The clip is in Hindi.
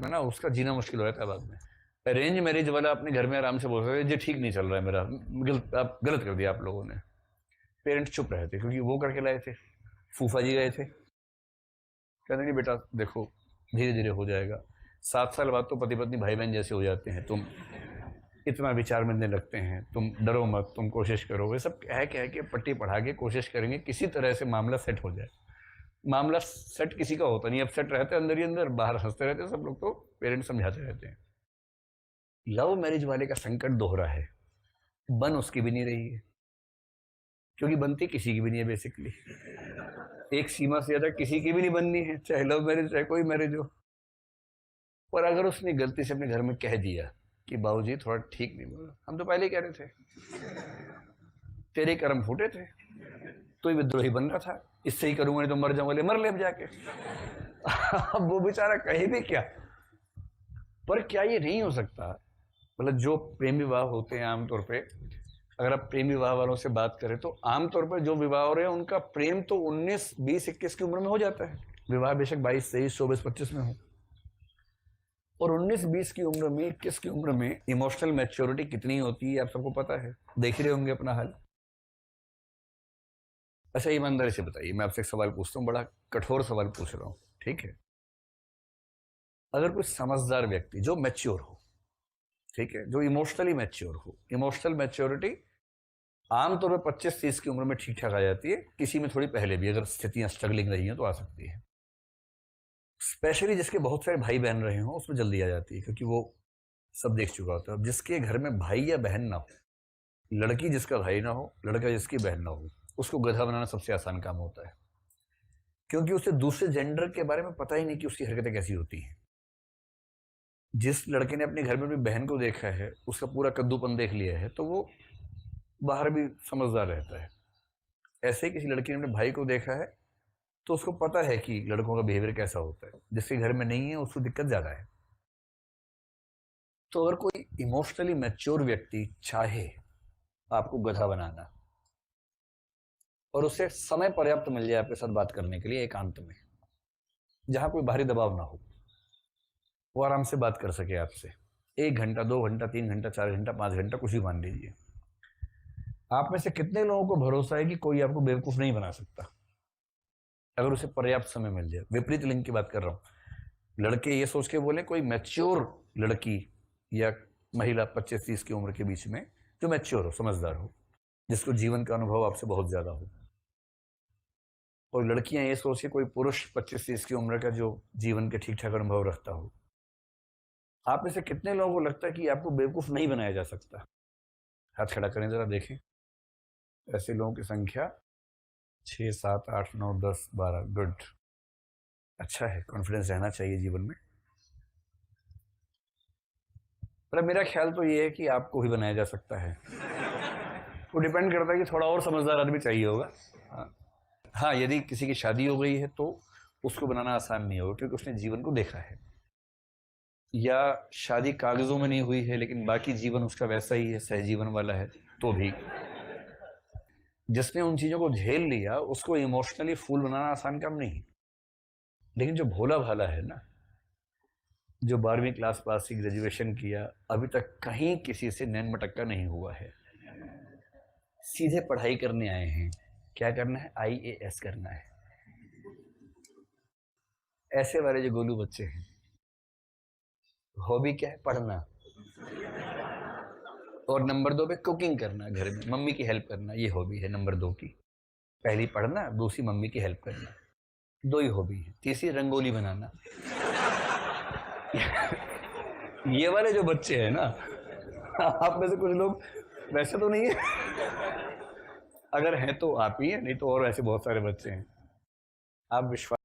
में ना उसका जीना मुश्किल हो जाता है बाद में। अरेंज मैरिज वाला अपने घर में आराम से बोल रहे जी ठीक नहीं चल रहा है मेरा, आप गलत कर दिया आप लोगों ने। पेरेंट्स चुप रहे थे क्योंकि वो करके लाए थे, फूफा जी गए थे, कहते नहीं बेटा देखो धीरे धीरे हो जाएगा, 7 साल बाद तो पति पत्नी भाई बहन जैसे हो जाते हैं, तुम इतना विचार मिलने लगते हैं, तुम डरो मत, तुम कोशिश करो। वे सब कह के पट्टी पढ़ा के कोशिश करेंगे किसी तरह से मामला सेट हो जाए। मामला सेट किसी का होता नहीं, अब सेट रहते अंदर ही अंदर, बाहर हंसते रहते हैं सब लोग, तो पेरेंट्स समझाते रहते हैं। लव मैरिज वाले का संकट दोहरा है, बन उसकी भी नहीं रही है क्योंकि बनती किसी की भी नहीं है बेसिकली, एक सीमा से ज्यादा किसी की भी नहीं बननी है, चाहे लव मैरिज चाहे कोई मैरिज हो। पर अगर उसने गलती से अपने घर में कह दिया कि बाबूजी थोड़ा ठीक नहीं बोला, हम तो पहले ही कह रहे थे, तेरे कर्म फूटे थे, तो ही विद्रोही बन रहा था, इससे ही करूंगा नहीं तो मर जाऊंगा, मर ले अब जाके। अब वो बेचारा कहे भी क्या। पर क्या ये नहीं हो सकता, मतलब जो प्रेम विवाह होते हैं आमतौर पे, अगर आप प्रेम विवाह वालों से बात करें तो आमतौर पर जो विवाह हो रहे हैं उनका प्रेम तो 19, 20, 21 की उम्र में हो जाता है। विवाह बेशक 22, 23, 24, 25 में हो, और 19, 20 की उम्र में, 21 की उम्र में इमोशनल मैच्योरिटी कितनी होती है आप सबको पता है, देख रहे होंगे अपना हाल। अच्छा ईमानदारी से बताइए, मैं आपसे एक सवाल पूछता हूँ, बड़ा कठोर सवाल पूछ रहा हूँ, ठीक है? अगर कोई समझदार व्यक्ति जो मैच्योर हो, ठीक है, जो इमोशनली मैच्योर हो, इमोशनल मैच्योरिटी आमतौर पर 25-30 की उम्र में ठीक ठाक आ जाती है, किसी में थोड़ी पहले भी अगर स्थितियां स्ट्रगलिंग रही हैं तो आ सकती है। स्पेशली जिसके बहुत सारे भाई बहन रहे हों उसमें जल्दी आ जाती है क्योंकि वो सब देख चुका होता है। अब जिसके घर में भाई या बहन ना हो, लड़की जिसका भाई ना हो, लड़का जिसकी बहन ना हो, उसको गधा बनाना सबसे आसान काम होता है क्योंकि उसे दूसरे जेंडर के बारे में पता ही नहीं कि उसकी हरकतें कैसी होती हैं। जिस लड़के ने अपने घर में अपनी बहन को देखा है, उसका पूरा कद्दूपन देख लिया है, तो वो बाहर भी समझदार रहता है। ऐसे ही किसी लड़की ने अपने भाई को देखा है तो उसको पता है कि लड़कों का बिहेवियर कैसा होता है, जिसके घर में नहीं है उसको दिक्कत ज्यादा है। तो अगर कोई इमोशनली मैच्योर व्यक्ति चाहे आपको गधा बनाना और उसे समय पर्याप्त मिल जाए आपके साथ बात करने के लिए एकांत में, जहां कोई बाहरी दबाव ना हो, वो आराम से बात कर सके आपसे 1 घंटा, 2 घंटा, 3 घंटा, 4 घंटा, 5 घंटा, कुछ भी मान लीजिए, आप में से कितने लोगों को भरोसा है कि कोई आपको बेवकूफ नहीं बना सकता अगर उसे पर्याप्त समय मिल जाए? विपरीत लिंग की बात कर रहा हूं, लड़के ये सोच के बोले कोई मैच्योर लड़की या महिला 25-30 की उम्र के बीच में जो मैच्योर हो, समझदार हो, जिसको जीवन का अनुभव आपसे बहुत ज्यादा हो, और लड़कियां ये सोच के कोई पुरुष 25-30 की उम्र का जो जीवन के ठीक ठाक अनुभव रखता हो। आप में से कितने लोगों को लगता है कि आपको बेवकूफ नहीं बनाया जा सकता? हाथ खड़ा करें जरा देखें। ऐसे लोगों की संख्या 6, 7, 8, 9, 10, 12। गुड, अच्छा है, कॉन्फिडेंस रहना चाहिए जीवन में। पर मेरा ख्याल तो ये है कि आपको ही बनाया जा सकता है। वो डिपेंड करता है कि थोड़ा और समझदार आदमी चाहिए होगा। हाँ, हाँ, यदि किसी की शादी हो गई है तो उसको बनाना आसान नहीं होगा क्योंकि उसने जीवन को देखा है, या शादी कागजों में नहीं हुई है लेकिन बाकी जीवन उसका वैसा ही है, सहजीवन वाला है, तो भी जिसने उन चीजों को झेल लिया उसको इमोशनली फूल बनाना आसान काम नहीं। लेकिन जो भोला भाला है ना, जो 12वीं क्लास पास की, ग्रेजुएशन किया, अभी तक कहीं किसी से नैन मटक्का नहीं हुआ है, सीधे पढ़ाई करने आए हैं, क्या करना है? IAS करना है, ऐसे वाले जो गोलू बच्चे हैं, हॉबी क्या है? पढ़ना, और नंबर 2 पे कुकिंग करना, घर में मम्मी की हेल्प करना, ये हॉबी है नंबर 2 की। पहली पढ़ना, दूसरी मम्मी की हेल्प करना, 2 ही हॉबी है। तीसरी रंगोली बनाना। ये वाले जो बच्चे हैं ना, आप में से कुछ लोग वैसे तो नहीं है, अगर हैं तो आप ही हैं, नहीं तो और ऐसे बहुत सारे बच्चे हैं। आप विश्वास